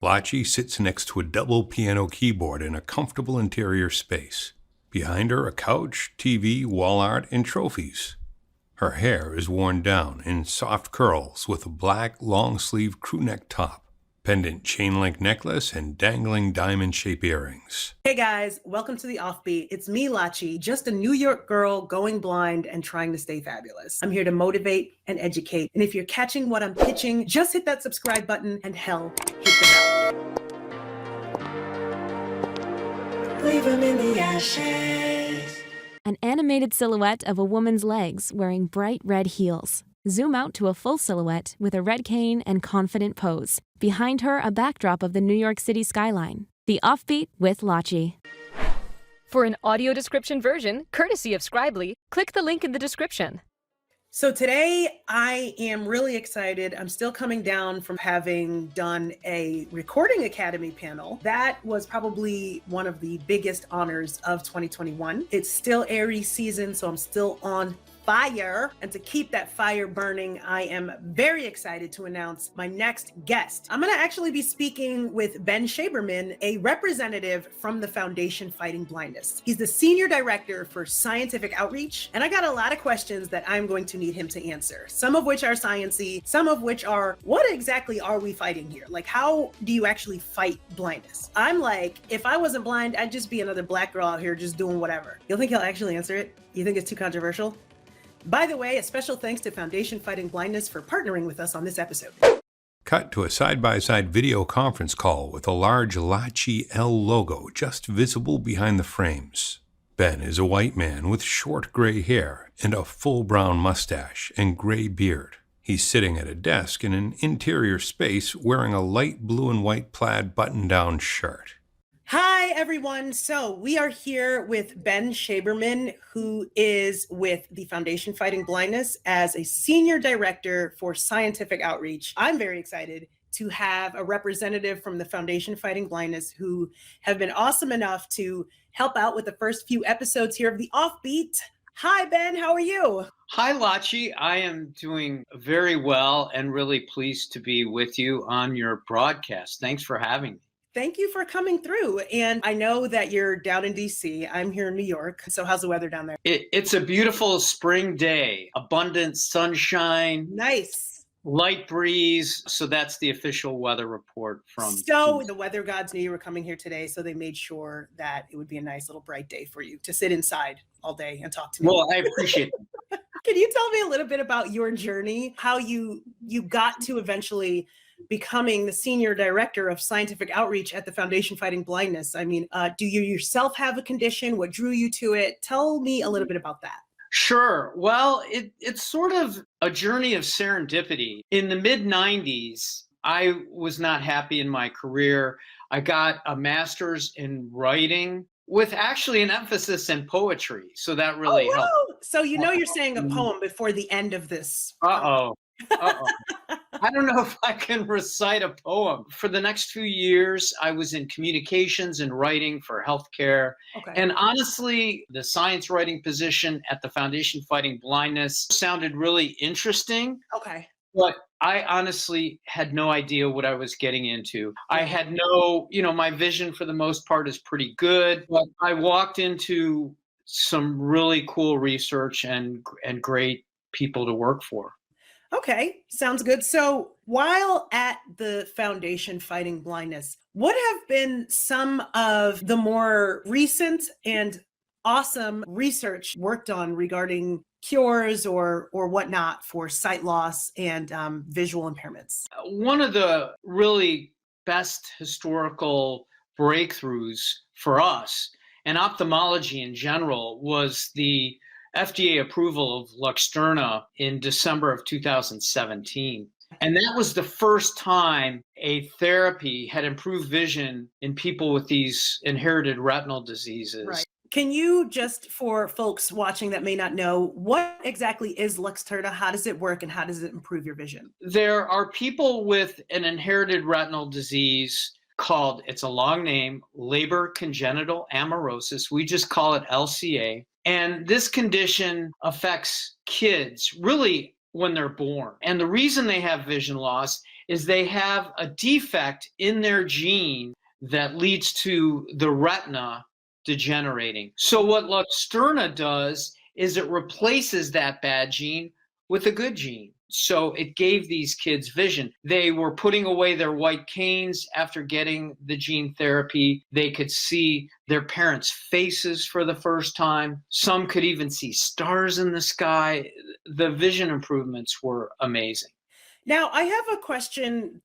Lachi sits next to a double piano keyboard in a comfortable interior space. Behind her, a couch, TV, wall art, and trophies. Her hair is worn down in soft curls with a black long-sleeve crewneck top, pendant chain-link necklace, and dangling diamond-shaped earrings. Hey guys, welcome to The Offbeat. It's me, Lachi, just a New York girl going blind and trying to stay fabulous. I'm here to motivate and educate. And if you're catching what I'm pitching, just hit that subscribe button and hell, hit the bell. Leave 'em in the ashes. An animated silhouette of a woman's legs wearing bright red heels. Zoom out to a full silhouette with a red cane and confident pose. Behind her, a backdrop of the New York City skyline. The Offbeat with Lachi. For an audio description version, courtesy of Scribely, click the link in the description. So today I am really excited. I'm still coming down from having done a Recording Academy panel. That was probably one of the biggest honors of 2021. It's still Aries season, so I'm still on fire. And to keep that fire burning, I am very excited to announce my next guest. I'm going to actually be speaking with Ben Shaberman, a representative from the Foundation Fighting Blindness. He's the Senior Director for Scientific Outreach, and I got a lot of questions that I'm going to need him to answer, some of which are science-y, some of which are, what exactly are we fighting here? Like, how do you actually fight blindness? I'm like, if I wasn't blind, I'd just be another black girl out here just doing whatever. You'll think he'll actually answer it? You think it's too controversial? By the way, a special thanks to Foundation Fighting Blindness for partnering with us on this episode. Cut to a side-by-side video conference call with a large Lachi L logo just visible behind the frames. Ben is a white man with short gray hair and a full brown mustache and gray beard. He's sitting at a desk in an interior space wearing a light blue and white plaid button-down shirt. Hi, everyone. So we are here with Ben Shaberman, who is with the Foundation Fighting Blindness as a Senior Director for Scientific Outreach. I'm very excited to have a representative from the Foundation Fighting Blindness who have been awesome enough to help out with the first few episodes here of The Offbeat. Hi, Ben. How are you? Hi, Lachi. I am doing very well and really pleased to be with you on your broadcast. Thanks for having me. Thank you for coming through. And I know that you're down in DC. I'm here in New York. So how's the weather down there? It's a beautiful spring day, abundant sunshine. Nice. Light breeze. So that's the official weather report from. So the weather gods knew you were coming here today. So they made sure that it would be a nice little bright day for you to sit inside all day and talk to me. Well, I appreciate it. Can you tell me a little bit about your journey, how you got to eventually becoming the Senior Director of Scientific Outreach at the Foundation Fighting Blindness? I mean, do you yourself have a condition? What drew you to it? Tell me a little bit about that. Sure. Well, it's sort of a journey of serendipity. In the mid-90s, I was not happy in my career. I got a master's in writing with actually an emphasis in poetry. So that really helped. So you're saying a poem before the end of this. Uh-oh. I don't know if I can recite a poem. For the next few years, I was in communications and writing for healthcare. Okay. And honestly, the science writing position at the Foundation Fighting Blindness sounded really interesting. Okay. But I honestly had no idea what I was getting into. I had my vision for the most part is pretty good, but I walked into some really cool research and great people to work for. Okay, sounds good. So while at the Foundation Fighting Blindness, what have been some of the more recent and awesome research worked on regarding cures or whatnot for sight loss and visual impairments? One of the really best historical breakthroughs for us and ophthalmology in general was the FDA approval of Luxturna in December of 2017. And that was the first time a therapy had improved vision in people with these inherited retinal diseases. Right. Can you just, for folks watching that may not know, what exactly is Luxturna? How does it work and how does it improve your vision? There are people with an inherited retinal disease called, it's a long name, Leber congenital amaurosis. We just call it LCA. And this condition affects kids really when they're born. And the reason they have vision loss is they have a defect in their gene that leads to the retina degenerating. So what Luxturna does is it replaces that bad gene with a good gene. So it gave these kids vision. They were putting away their white canes after getting the gene therapy. They could see their parents' faces for the first time. Some could even see stars in the sky. The vision improvements were amazing. Now, I have a question.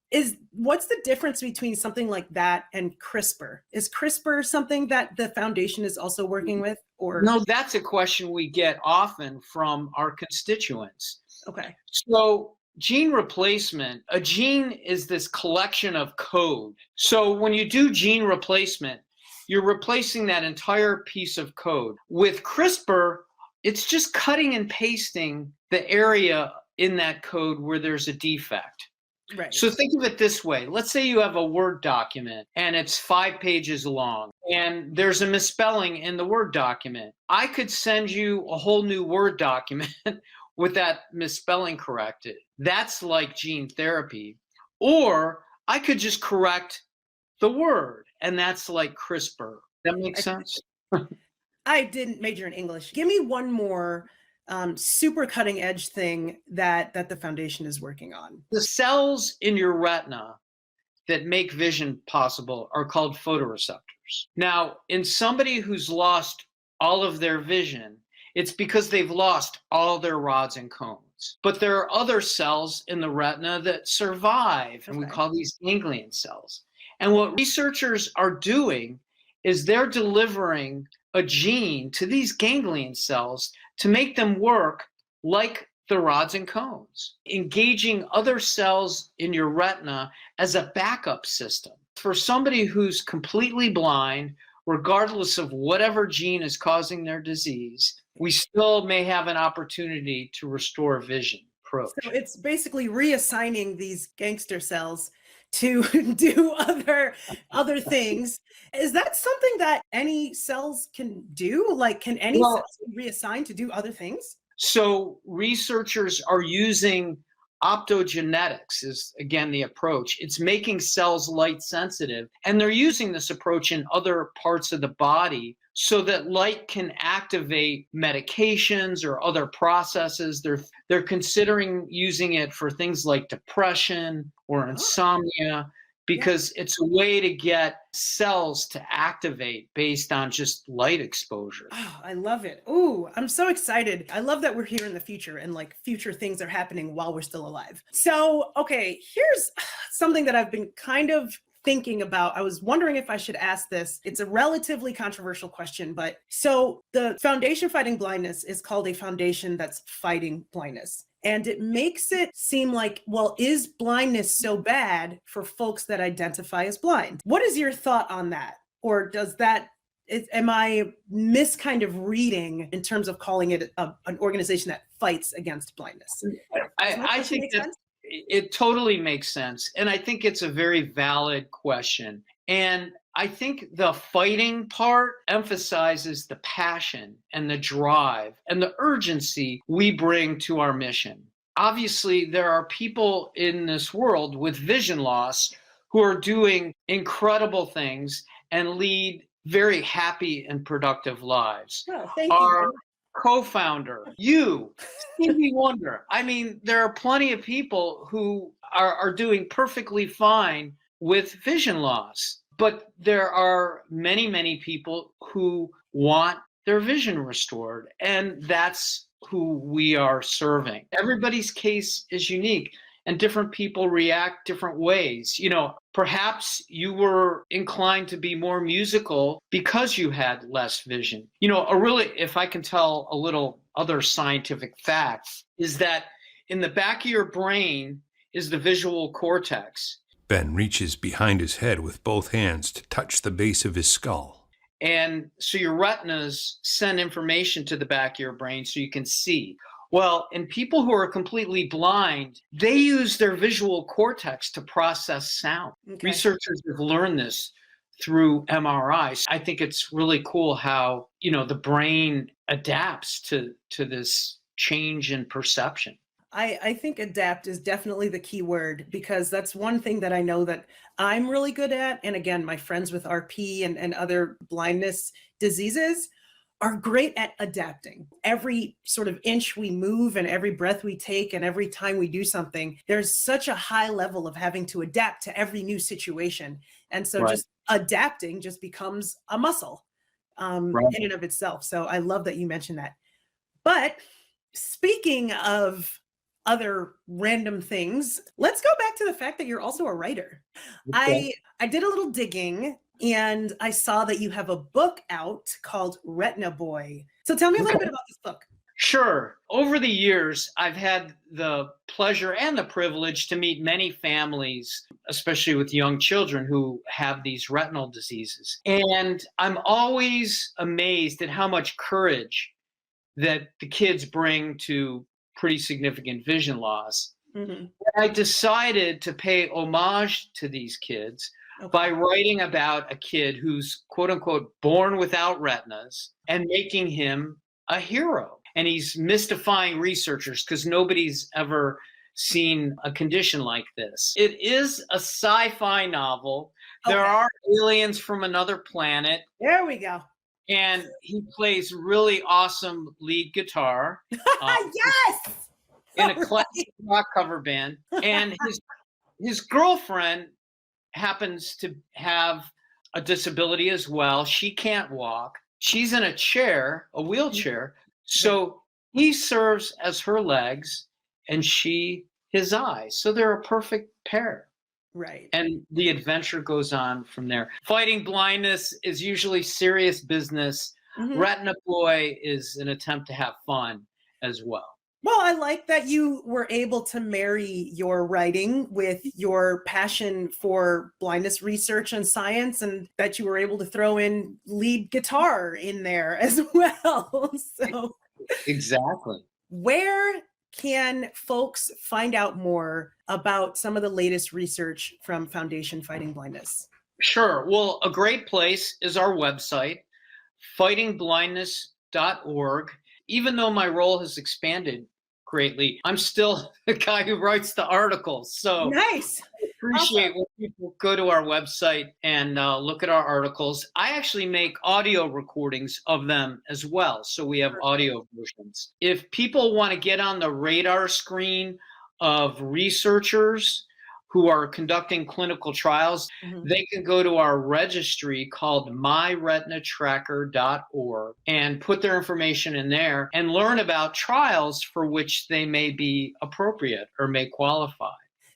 What's the difference between something like that and CRISPR? Is CRISPR something that the foundation is also working with? Or no, that's a question we get often from our constituents. Okay. So gene replacement, a gene is this collection of code. So when you do gene replacement, you're replacing that entire piece of code. With CRISPR, it's just cutting and pasting the area in that code where there's a defect. Right. So think of it this way. Let's say you have a Word document and it's 5 pages long and there's a misspelling in the Word document. I could send you a whole new Word document with that misspelling corrected. That's like gene therapy. Or I could just correct the word, and that's like CRISPR. That makes sense? I didn't major in English. Give me one more super cutting edge thing that the foundation is working on. The cells in your retina that make vision possible are called photoreceptors. Now, in somebody who's lost all of their vision, it's because they've lost all their rods and cones. But there are other cells in the retina that survive, and we call these ganglion cells. And what researchers are doing is they're delivering a gene to these ganglion cells to make them work like the rods and cones, engaging other cells in your retina as a backup system. For somebody who's completely blind, regardless of whatever gene is causing their disease, we still may have an opportunity to restore vision. So it's basically reassigning these gangster cells to do other things. Is that something that any cells can do? Like, can any cells be reassigned to do other things? So researchers are using optogenetics is, again, the approach. It's making cells light sensitive, and they're using this approach in other parts of the body so that light can activate medications or other processes. They're considering using it for things like depression or insomnia, because it's a way to get cells to activate based on just light exposure. Oh, I love it. Ooh, I'm so excited. I love that we're here in the future and like future things are happening while we're still alive. So, okay, here's something that I've been kind of thinking about. I was wondering if I should ask this. It's a relatively controversial question, but so the Foundation Fighting Blindness is called a foundation that's fighting blindness. And it makes it seem like, well, is blindness so bad for folks that identify as blind? What is your thought on that? Or am I kind of reading in terms of calling it an organization that fights against blindness? I think that it totally makes sense. And I think it's a very valid question. And I think the fighting part emphasizes the passion and the drive and the urgency we bring to our mission. Obviously, there are people in this world with vision loss who are doing incredible things and lead very happy and productive lives. Oh, thank Our you. co-founder, Stevie Wonder. I mean, there are plenty of people who are doing perfectly fine with vision loss. But there are many, many people who want their vision restored, and that's who we are serving. Everybody's case is unique, and different people react different ways. You know, perhaps you were inclined to be more musical because you had less vision. You know, if I can tell a little other scientific fact, is that in the back of your brain is the visual cortex. Ben reaches behind his head with both hands to touch the base of his skull. And so your retinas send information to the back of your brain so you can see. Well, in people who are completely blind, they use their visual cortex to process sound. Okay. Researchers have learned this through MRIs. I think it's really cool how, the brain adapts to this change in perception. I think adapt is definitely the key word, because that's one thing that I know that I'm really good at. And again, my friends with RP and other blindness diseases are great at adapting. Every sort of inch we move and every breath we take and every time we do something, there's such a high level of having to adapt to every new situation. And so Right. just adapting just becomes a muscle Right. in and of itself. So I love that you mentioned that. But speaking of other random things, let's go back to the fact that you're also a writer. Okay. I did a little digging and I saw that you have a book out called Retina Boy. So tell me a little bit about this book. Sure. Over the years, I've had the pleasure and the privilege to meet many families, especially with young children who have these retinal diseases. And I'm always amazed at how much courage that the kids bring to pretty significant vision loss. Mhm. I decided to pay homage to these kids by writing about a kid who's quote unquote born without retinas and making him a hero. And he's mystifying researchers because nobody's ever seen a condition like this. It is a sci-fi novel. There Okay. are aliens from another planet, There we go. and he plays really awesome lead guitar Yes. in a All right. classic rock cover band. And his girlfriend happens to have a disability as well. She can't walk. She's in a chair, a wheelchair. So he serves as her legs and she his eyes. So they're a perfect pair. Right. And the adventure goes on from there. Fighting blindness is usually serious business. Mhm. Retina Boy is an attempt to have fun as well. Well, I like that you were able to marry your writing with your passion for blindness research and science, and that you were able to throw in lead guitar in there as well. So, Exactly. where can folks find out more about some of the latest research from Foundation Fighting Blindness? Sure. Well, a great place is our website, fightingblindness.org. Even though my role has expanded greatly, I'm still the guy who writes the articles. So Nice. I appreciate when people go to our website and look at our articles. I actually make audio recordings of them as well. So we have audio versions. If people want to get on the radar screen of researchers who are conducting clinical trials, Mhm. they can go to our registry called myretinatracker.org and put their information in there and learn about trials for which they may be appropriate or may qualify.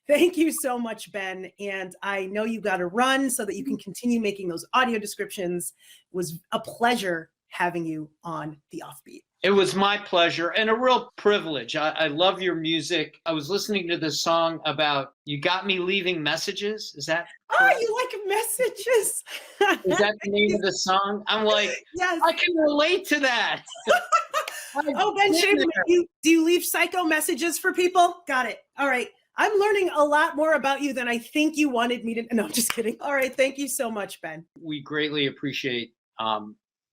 Thank you so much, Ben. And I know you got to run so that you can continue making those audio descriptions. It was a pleasure having you on The Offbeat. It was my pleasure and a real privilege. I love your music. I was listening to this song about You Got Me Leaving Messages. Is that correct? Oh, you like messages? Is that the name of the song? I'm like, Yes. I can relate to that. Oh, Ben Shaver, do you leave psycho messages for people? Got it. All right. I'm learning a lot more about you than I think you wanted me to. No, I'm just kidding. All right. Thank you so much, Ben. We greatly appreciate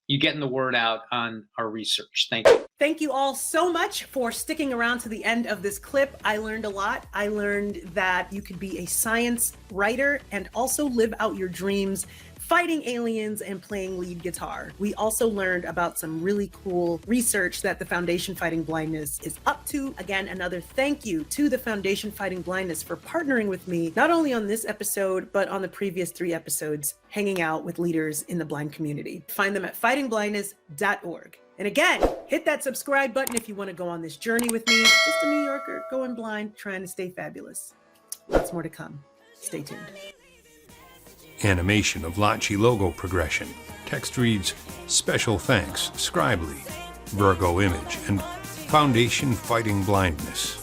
you getting the word out on our research. Thank you. Thank you all so much for sticking around to the end of this clip. I learned a lot. I learned that you could be a science writer and also live out your dreams, fighting aliens and playing lead guitar. We also learned about some really cool research that the Foundation Fighting Blindness is up to. Again, another thank you to the Foundation Fighting Blindness for partnering with me, not only on this episode, but on the previous 3 episodes, hanging out with leaders in the blind community. Find them at fightingblindness.org. And again, hit that subscribe button if you want to go on this journey with me. Just a New Yorker going blind, trying to stay fabulous. Lots more to come. Stay tuned. Animation of Lachi logo progression. Text reads, Special thanks, Scribely, Virgo Image, and Foundation Fighting Blindness.